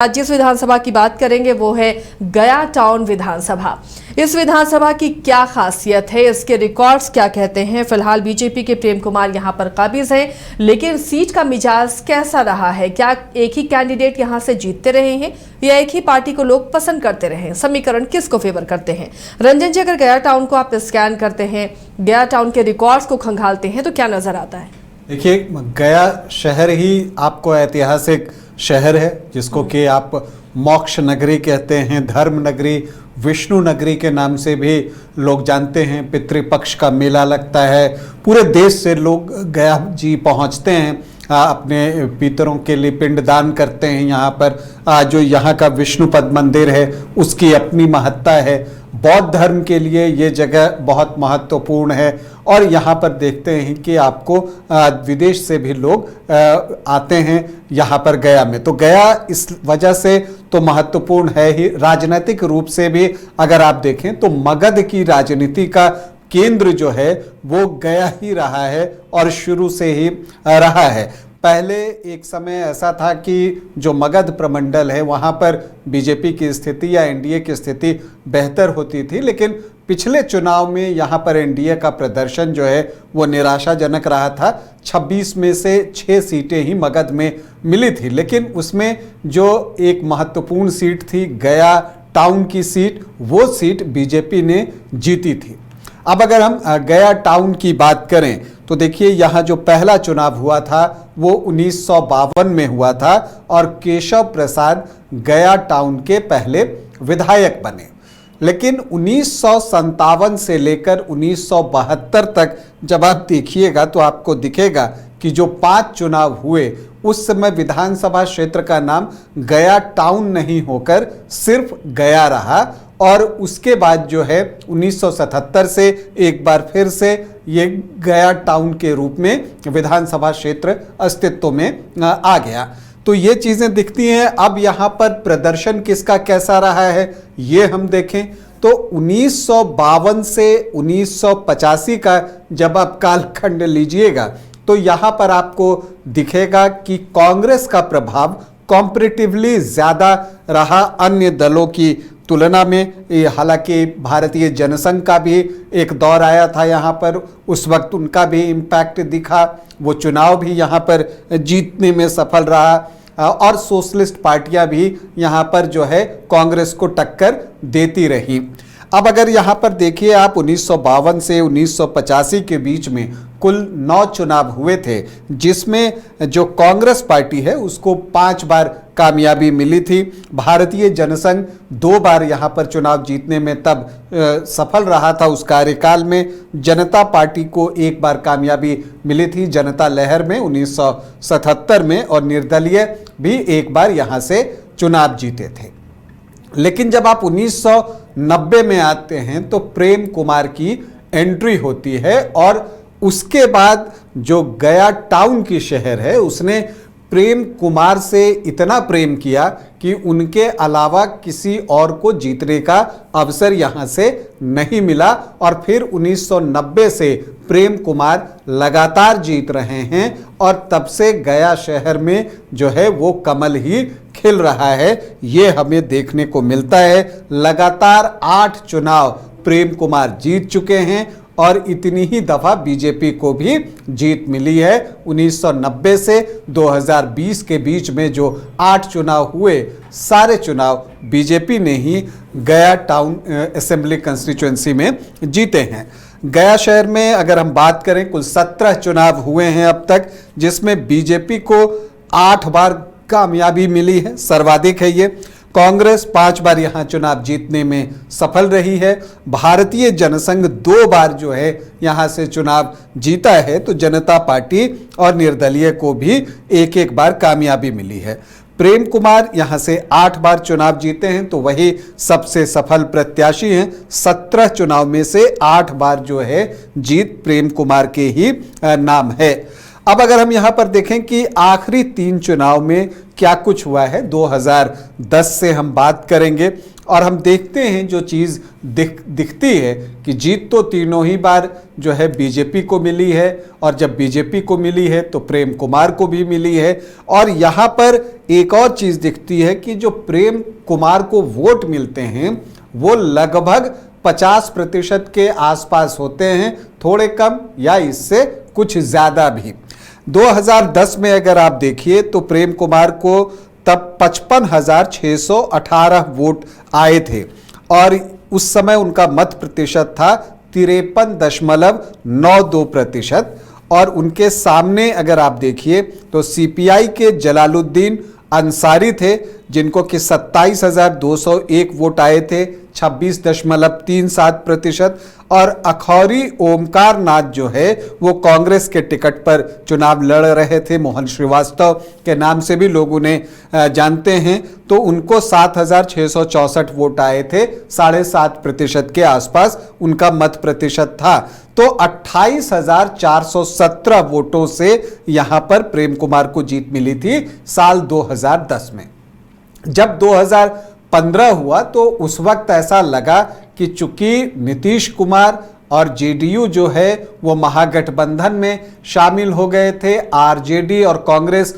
आज जिस विधानसभा की बात करेंगे वो है गया टाउन विधानसभा। इस विधानसभा की क्या खासियत है, इसके रिकॉर्ड्स क्या कहते हैं। फिलहाल बीजेपी के प्रेम कुमार यहां पर काबिज हैं, लेकिन सीट का मिजाज कैसा रहा है? क्या एक ही कैंडिडेट यहां से जीतते रहे हैं या एक ही पार्टी को लोग पसंद करते रहे हैं? समीकरण किसको फेवर करते हैं? रंजन जी, अगर गया टाउन को आप स्कैन करते हैं, गया टाउन के रिकॉर्ड्स को खंगालते हैं तो क्या नजर आता है? देखिए, गया शहर ही आपको ऐतिहासिक शहर है, जिसको कि आप मोक्ष नगरी कहते हैं, धर्म नगरी, विष्णु नगरी के नाम से भी लोग जानते हैं। पितृपक्ष का मेला लगता है, पूरे देश से लोग गया जी पहुंचते हैं, अपने पितरों के लिए पिंडदान करते हैं। यहाँ पर जो यहाँ का विष्णुपद मंदिर है उसकी अपनी महत्ता है। बौद्ध धर्म के लिए ये जगह बहुत महत्वपूर्ण है और यहाँ पर देखते हैं कि आपको विदेश से भी लोग आते हैं यहाँ पर गया में। तो गया इस वजह से तो महत्वपूर्ण है ही, राजनीतिक रूप से भी अगर आप देखें तो मगध की राजनीति का केंद्र जो है वो गया ही रहा है और शुरू से ही रहा है। पहले एक समय ऐसा था कि जो मगध प्रमंडल है वहाँ पर बीजेपी की स्थिति या एनडीए की स्थिति बेहतर होती थी, लेकिन पिछले चुनाव में यहाँ पर एनडीए का प्रदर्शन जो है वो निराशाजनक रहा था। 26 में से 6 सीटें ही मगध में मिली थी, लेकिन उसमें जो एक महत्वपूर्ण सीट थी गया टाउन की सीट, वो सीट बीजेपी ने जीती थी। अब अगर हम गया टाउन की बात करें तो देखिए, यहाँ जो पहला चुनाव हुआ था वो 1952 में हुआ था और केशव प्रसाद गया टाउन के पहले विधायक बने। लेकिन 1957 से लेकर 1972 तक जब आप देखिएगा तो आपको दिखेगा कि जो 5 चुनाव हुए उस समय विधानसभा क्षेत्र का नाम गया टाउन नहीं होकर सिर्फ गया रहा। और उसके बाद जो है 1977 से एक बार फिर से ये गया टाउन के रूप में विधानसभा क्षेत्र अस्तित्व में आ गया। तो ये चीज़ें दिखती हैं। अब यहाँ पर प्रदर्शन किसका कैसा रहा है ये हम देखें तो 1952 से 1985 का जब आप कालखंड लीजिएगा तो यहाँ पर आपको दिखेगा कि कांग्रेस का प्रभाव कॉम्परेटिवली ज़्यादा रहा अन्य दलों की तुलना में। हालांकि भारतीय जनसंघ का भी एक दौर आया था यहाँ पर, उस वक्त उनका भी इम्पैक्ट दिखा, वो चुनाव भी यहाँ पर जीतने में सफल रहा और सोशलिस्ट पार्टियां भी यहाँ पर जो है कांग्रेस को टक्कर देती रही। अब अगर यहाँ पर देखिए आप 1952 से 1985 के बीच में कुल 9 चुनाव हुए थे, जिसमें जो कांग्रेस पार्टी है उसको 5 बार कामयाबी मिली थी। भारतीय जनसंघ 2 बार यहाँ पर चुनाव जीतने में तब सफल रहा था उस कार्यकाल में। जनता पार्टी को 1 बार कामयाबी मिली थी जनता लहर में 1977 में और निर्दलीय भी 1 बार यहाँ से चुनाव जीते थे। लेकिन जब आप 1990 में आते हैं तो प्रेम कुमार की एंट्री होती है और उसके बाद जो गया टाउन की शहर है उसने प्रेम कुमार से इतना प्रेम किया कि उनके अलावा किसी और को जीतने का अवसर यहाँ से नहीं मिला और फिर 1990 से प्रेम कुमार लगातार जीत रहे हैं और तब से गया शहर में जो है वो कमल ही खिल रहा है। ये हमें देखने को मिलता है। लगातार 8 चुनाव प्रेम कुमार जीत चुके हैं और इतनी ही दफा बीजेपी को भी जीत मिली है। 1990 से 2020 के बीच में जो 8 चुनाव हुए, सारे चुनाव बीजेपी ने ही गया टाउन असेंबली कंस्टिट्यूएंसी में जीते हैं। गया शहर में अगर हम बात करें कुल 17 चुनाव हुए हैं अब तक, जिसमें बीजेपी को 8 बार कामयाबी मिली है, सर्वाधिक है ये। कांग्रेस 5 बार यहाँ चुनाव जीतने में सफल रही है। भारतीय जनसंघ 2 बार जो है यहाँ से चुनाव जीता है, तो जनता पार्टी और निर्दलीय को भी 1-1 बार कामयाबी मिली है। प्रेम कुमार यहाँ से 8 बार चुनाव जीते हैं, तो वही सबसे सफल प्रत्याशी हैं। 17 चुनाव में से 8 बार जो है जीत प्रेम कुमार के ही नाम है। अब अगर हम यहाँ पर देखें कि आखिरी 3 चुनाव में क्या कुछ हुआ है, 2010 से हम बात करेंगे और हम देखते हैं जो चीज़ दिखती है कि जीत तो तीनों ही बार जो है बीजेपी को मिली है, और जब बीजेपी को मिली है तो प्रेम कुमार को भी मिली है। और यहाँ पर एक और चीज़ दिखती है कि जो प्रेम कुमार को वोट मिलते हैं वो लगभग 50% के आसपास होते हैं, थोड़े कम या इससे कुछ ज़्यादा भी। 2010 में अगर आप देखिए तो प्रेम कुमार को तब 55,618 वोट आए थे और उस समय उनका मत प्रतिशत था 53.92%। और उनके सामने अगर आप देखिए तो सीपीआई के जलालुद्दीन अंसारी थे जिनको कि 27,201 वोट आए थे, 26.37%। और अखौरी ओमकार नाथ जो है वो कांग्रेस के टिकट पर चुनाव लड़ रहे थे, मोहन श्रीवास्तव के नाम से भी लोग उन्हें जानते हैं, तो उनको 7,664 वोट आए थे, 7.5% के आसपास उनका मत प्रतिशत था। तो 28,417 वोटों से यहां पर प्रेम कुमार को जीत मिली थी साल 2010 में। जब 2015 हुआ तो उस वक्त ऐसा लगा कि चूंकि नीतीश कुमार और जेडीयू जो है वो महागठबंधन में शामिल हो गए थे, आरजेडी और कांग्रेस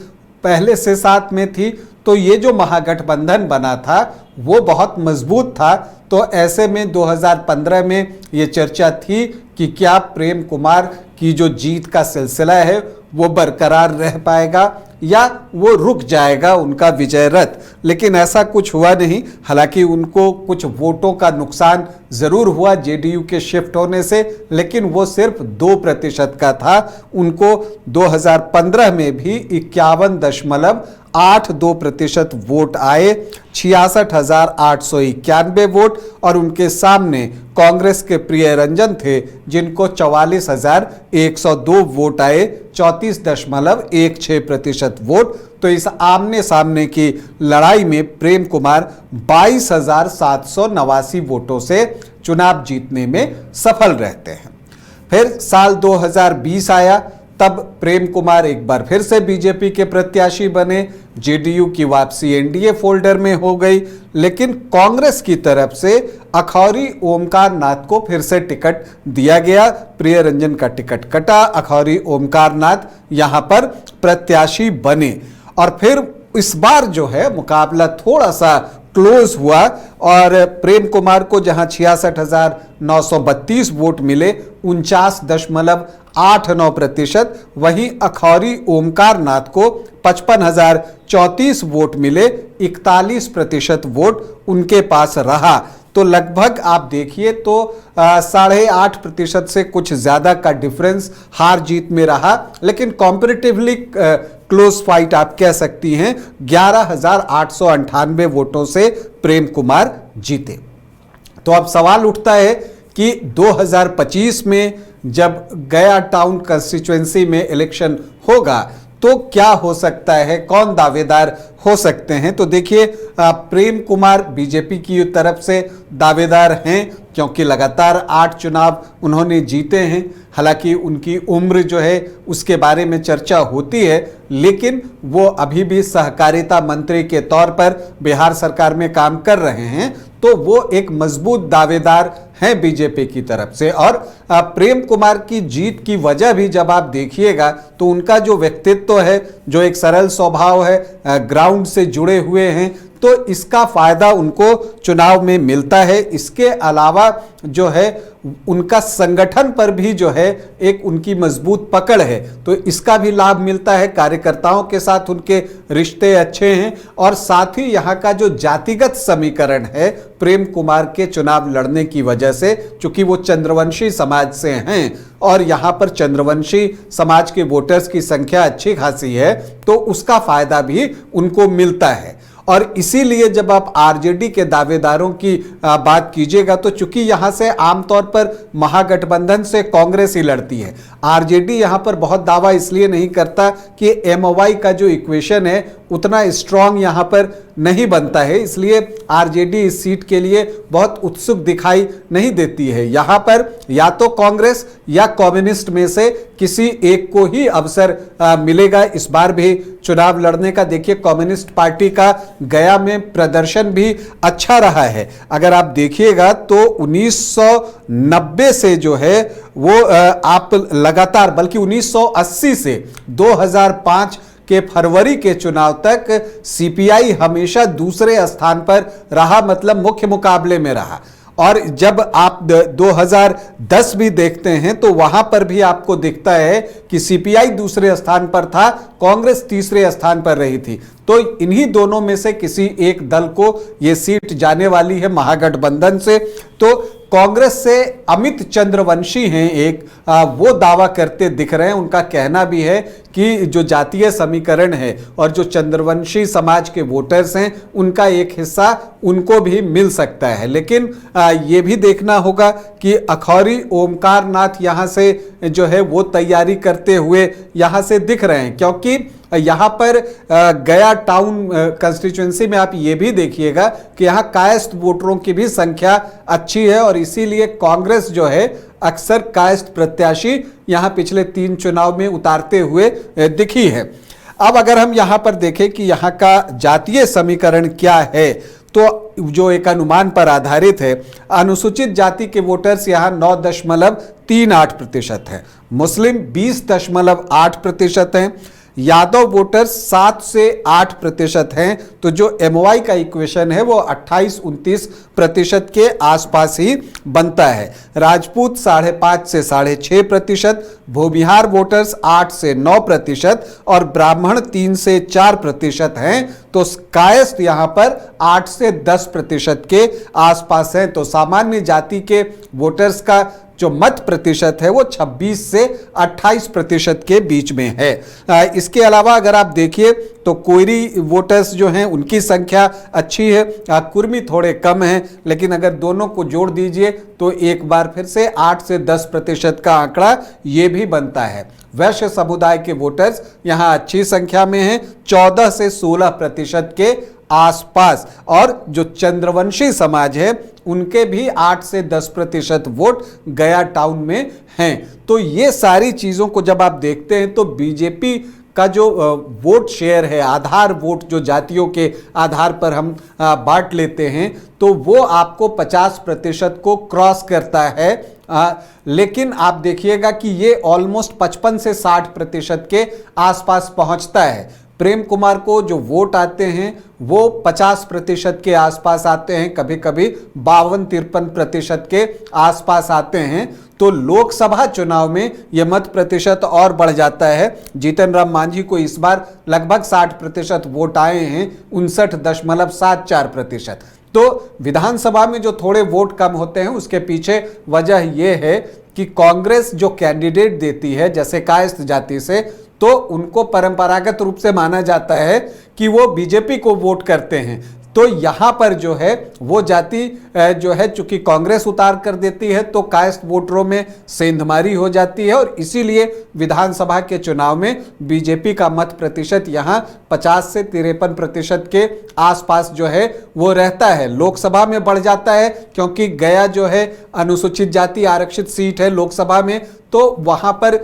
पहले से साथ में थी, तो ये जो महागठबंधन बना था वो बहुत मजबूत था। तो ऐसे में 2015 में ये चर्चा थी कि क्या प्रेम कुमार की जो जीत का सिलसिला है वो बरकरार रह पाएगा या वो रुक जाएगा उनका विजय रथ। लेकिन ऐसा कुछ हुआ नहीं। हालांकि उनको कुछ वोटों का नुकसान ज़रूर हुआ जेडीयू के शिफ्ट होने से, लेकिन वो सिर्फ 2% का था। उनको 2015 में भी 51.82% वोट आए, 66,891 वोट। और उनके सामने कांग्रेस के प्रिय रंजन थे जिनको 44,102 वोट आए, 34.16% वोट। तो इस आमने सामने की लड़ाई में प्रेम कुमार 22,789 वोटों से चुनाव जीतने में सफल रहते हैं। फिर साल 2020 आया, तब प्रेम कुमार एक बार फिर से बीजेपी के प्रत्याशी बने। जेडीयू की वापसी एनडीए फोल्डर में हो गई, लेकिन कांग्रेस की तरफ से अखौरी ओमकार नाथ को फिर से टिकट दिया गया। प्रिय रंजन का टिकट कटा, अखौरी ओमकार नाथ यहां पर प्रत्याशी बने। और फिर इस बार जो है मुकाबला थोड़ा सा क्लोज हुआ और प्रेम कुमार को जहां 66,932 वोट मिले, 49.89%, वहीं अखौरी ओमकार नाथ को 55,034 वोट मिले, 41% वोट उनके पास रहा। तो लगभग आप देखिए तो 8.5% से कुछ ज्यादा का डिफरेंस हार जीत में रहा, लेकिन कॉम्परेटिवली क्लोज फाइट आप कह सकती हैं। 11,898 वोटों से प्रेम कुमार जीते। तो अब सवाल उठता है कि 2025 में जब गया टाउन कंस्टिट्यूएंसी में इलेक्शन होगा तो क्या हो सकता है, कौन दावेदार हो सकते हैं। तो देखिए प्रेम कुमार बीजेपी की तरफ से दावेदार हैं क्योंकि लगातार 8 चुनाव उन्होंने जीते हैं। हालांकि उनकी उम्र जो है उसके बारे में चर्चा होती है, लेकिन वो अभी भी सहकारिता मंत्री के तौर पर बिहार सरकार में काम कर रहे हैं, तो वो एक मजबूत दावेदार हैं बीजेपी की तरफ से। और प्रेम कुमार की जीत की वजह भी जब आप देखिएगा तो उनका जो व्यक्तित्व है, जो एक सरल स्वभाव है, ग्राउंड से जुड़े हुए हैं, तो इसका फायदा उनको चुनाव में मिलता है। इसके अलावा जो है उनका संगठन पर भी जो है एक उनकी मजबूत पकड़ है, तो इसका भी लाभ मिलता है। कार्यकर्ताओं के साथ उनके रिश्ते अच्छे हैं और साथ ही यहाँ का जो जातिगत समीकरण है प्रेम कुमार के चुनाव लड़ने की वजह से, चूंकि वो चंद्रवंशी समाज से हैं और यहाँ पर चंद्रवंशी समाज के वोटर्स की संख्या अच्छी खासी है, तो उसका फायदा भी उनको मिलता है। और इसीलिए जब आप आरजेडी के दावेदारों की बात कीजिएगा तो चूंकि यहां से आमतौर पर महागठबंधन से कांग्रेस ही लड़ती है, आरजेडी यहां पर बहुत दावा इसलिए नहीं करता कि एमओवाई का जो इक्वेशन है उतना स्ट्रांग यहाँ पर नहीं बनता है, इसलिए आरजेडी इस सीट के लिए बहुत उत्सुक दिखाई नहीं देती है। यहाँ पर या तो कांग्रेस या कम्युनिस्ट में से किसी एक को ही अवसर मिलेगा इस बार भी चुनाव लड़ने का। देखिए, कम्युनिस्ट पार्टी का गया में प्रदर्शन भी अच्छा रहा है। अगर आप देखिएगा तो 1990 से जो है वो आप लगातार, बल्कि 1980 से 2005 के फरवरी के चुनाव तक सीपीआई हमेशा दूसरे स्थान पर रहा, मतलब मुख्य मुकाबले में रहा। और जब आप 2010 भी देखते हैं तो वहां पर भी आपको दिखता है कि सीपीआई दूसरे स्थान पर था, कांग्रेस तीसरे स्थान पर रही थी। तो इन्हीं दोनों में से किसी एक दल को यह सीट जाने वाली है महागठबंधन से। तो कांग्रेस से अमित चंद्रवंशी हैं एक, वो दावा करते दिख रहे हैं। उनका कहना भी है कि जो जातीय समीकरण है और जो चंद्रवंशी समाज के वोटर्स हैं उनका एक हिस्सा उनको भी मिल सकता है। लेकिन ये भी देखना होगा कि अखौरी ओमकार नाथ यहाँ से जो है वो तैयारी करते हुए यहाँ से दिख रहे हैं, क्योंकि यहाँ पर गया टाउन कंस्टिट्यूएंसी में आप ये भी देखिएगा कि यहाँ कायस्थ वोटरों की भी संख्या अच्छी है और इसीलिए कांग्रेस जो है अक्सर कायस्थ प्रत्याशी यहाँ पिछले 3 चुनाव में उतारते हुए दिखी है। अब अगर हम यहाँ पर देखें कि यहाँ का जातीय समीकरण क्या है, तो जो एक अनुमान पर आधारित है, अनुसूचित जाति के वोटर्स यहाँ 9.38% हैं, मुस्लिम 20.8% हैं, यादव वोटर्स 7 से 8% हैं। तो जो एमओआई का इक्वेशन है वो 28-29% के आसपास ही बनता है। राजपूत 5.5 से 6.5%, भूमिहार वोटर्स 8 से 9% और ब्राह्मण 3 से 4% हैं। तो कायस्थ यहाँ पर 8 से 10% के आसपास है। तो सामान्य जाति के वोटर्स का जो मत प्रतिशत है वो 26 से 28% के बीच में है। इसके अलावा अगर आप देखिए तो कोयरी वोटर्स जो हैं उनकी संख्या अच्छी है, कुर्मी थोड़े कम हैं, लेकिन अगर दोनों को जोड़ दीजिए तो एक बार फिर से 8 से 10% का आंकड़ा ये भी बनता है। वैश्य समुदाय के वोटर्स यहाँ अच्छी संख्या में हैं, 14 से 16% के आसपास, और जो चंद्रवंशी समाज है उनके भी 8 से 10% वोट गया टाउन में हैं। तो ये सारी चीजों को जब आप देखते हैं तो बीजेपी का जो वोट शेयर है, आधार वोट जो जातियों के आधार पर हम बांट लेते हैं, तो वो आपको 50% को क्रॉस करता है। लेकिन आप देखिएगा कि ये ऑलमोस्ट 55 से 60% के आसपास पहुंचता है। प्रेम कुमार को जो वोट आते हैं वो 50% के आसपास आते हैं, कभी कभी 52-53% के आसपास आते हैं। तो लोकसभा चुनाव में यह मत प्रतिशत और बढ़ जाता है। जीतन राम मांझी को इस बार लगभग 60% वोट आए हैं, 59.74%। तो विधानसभा में जो थोड़े वोट कम होते हैं उसके पीछे वजह यह है कि कांग्रेस जो कैंडिडेट देती है जैसे कायस्थ जाति से, तो उनको परंपरागत रूप से माना जाता है कि वो बीजेपी को वोट करते हैं। तो यहाँ पर जो है वो जाति जो है चूंकि कांग्रेस उतार कर देती है तो कायस्थ वोटरों में सेंधमारी हो जाती है, और इसीलिए विधानसभा के चुनाव में बीजेपी का मत प्रतिशत यहाँ 50 से 53% के आसपास जो है वो रहता है। लोकसभा में बढ़ जाता है क्योंकि गया जो है अनुसूचित जाति आरक्षित सीट है लोकसभा में, तो वहां पर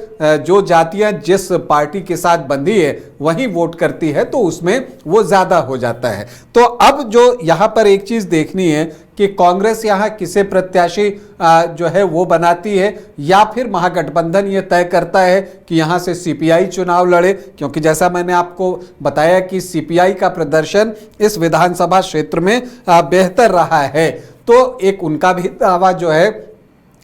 जो जातियां जिस पार्टी के साथ बंधी है वही वोट करती है, तो उसमें वो ज्यादा हो जाता है। तो अब जो यहां पर एक चीज देखनी है कि कांग्रेस यहां किसे प्रत्याशी जो है वो बनाती है, या फिर महागठबंधन ये तय करता है कि यहां से सीपीआई चुनाव लड़े, क्योंकि जैसा मैंने आपको बताया कि सीपीआई का प्रदर्शन इस विधानसभा क्षेत्र में बेहतर रहा है। तो एक उनका भी दावा जो है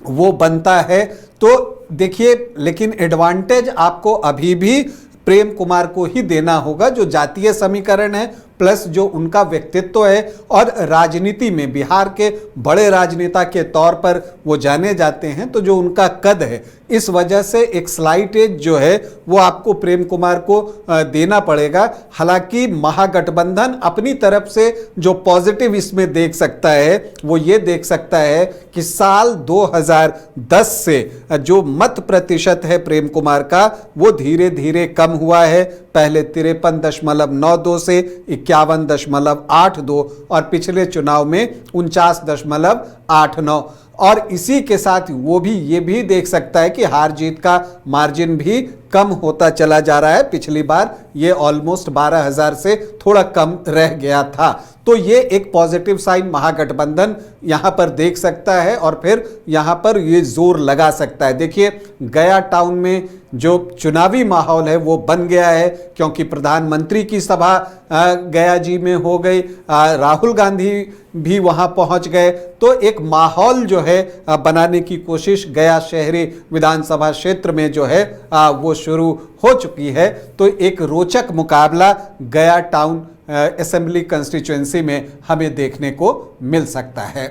वो बनता है। तो देखिए, लेकिन एडवांटेज आपको अभी भी प्रेम कुमार को ही देना होगा, जो जातीय समीकरण है प्लस जो उनका व्यक्तित्व है, और राजनीति में बिहार के बड़े राजनेता के तौर पर वो जाने जाते हैं, तो जो उनका कद है इस वजह से एक स्लाइट एज जो है वो आपको प्रेम कुमार को देना पड़ेगा। हालांकि महागठबंधन अपनी तरफ से जो पॉजिटिव इसमें देख सकता है वो ये देख सकता है कि साल 2010 से जो मत प्रतिशत है प्रेम कुमार का वो धीरे धीरे कम हुआ है। पहले 53.92 से 51.82 और पिछले चुनाव में 49.89 और इसी के साथ वो भी ये भी देख सकता है कि हार जीत का मार्जिन भी कम होता चला जा रहा है। पिछली बार ये ऑलमोस्ट 12,000 से थोड़ा कम रह गया था। तो ये एक पॉजिटिव साइन महागठबंधन यहाँ पर देख सकता है और फिर यहाँ पर ये जोर लगा सकता है। देखिए गया टाउन में जो चुनावी माहौल है वो बन गया है, क्योंकि प्रधानमंत्री की सभा गया जी में हो गई, राहुल गांधी भी वहां पहुंच गए। तो एक माहौल जो है बनाने की कोशिश गया शहरी विधानसभा क्षेत्र में जो है वो शुरू हो चुकी है। तो एक रोचक मुकाबला गया टाउन असेंबली कंस्टिट्यूएंसी में हमें देखने को मिल सकता है।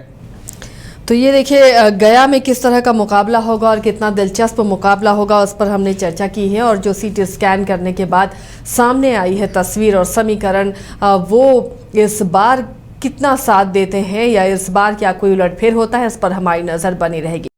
तो ये देखिए गया में किस तरह का मुकाबला होगा और कितना दिलचस्प मुकाबला होगा उस पर हमने चर्चा की है। और जो सीट स्कैन करने के बाद सामने आई है तस्वीर और समीकरण, वो इस बार कितना साथ देते हैं या इस बार क्या कोई उलटफेर होता है, इस पर हमारी नज़र बनी रहेगी।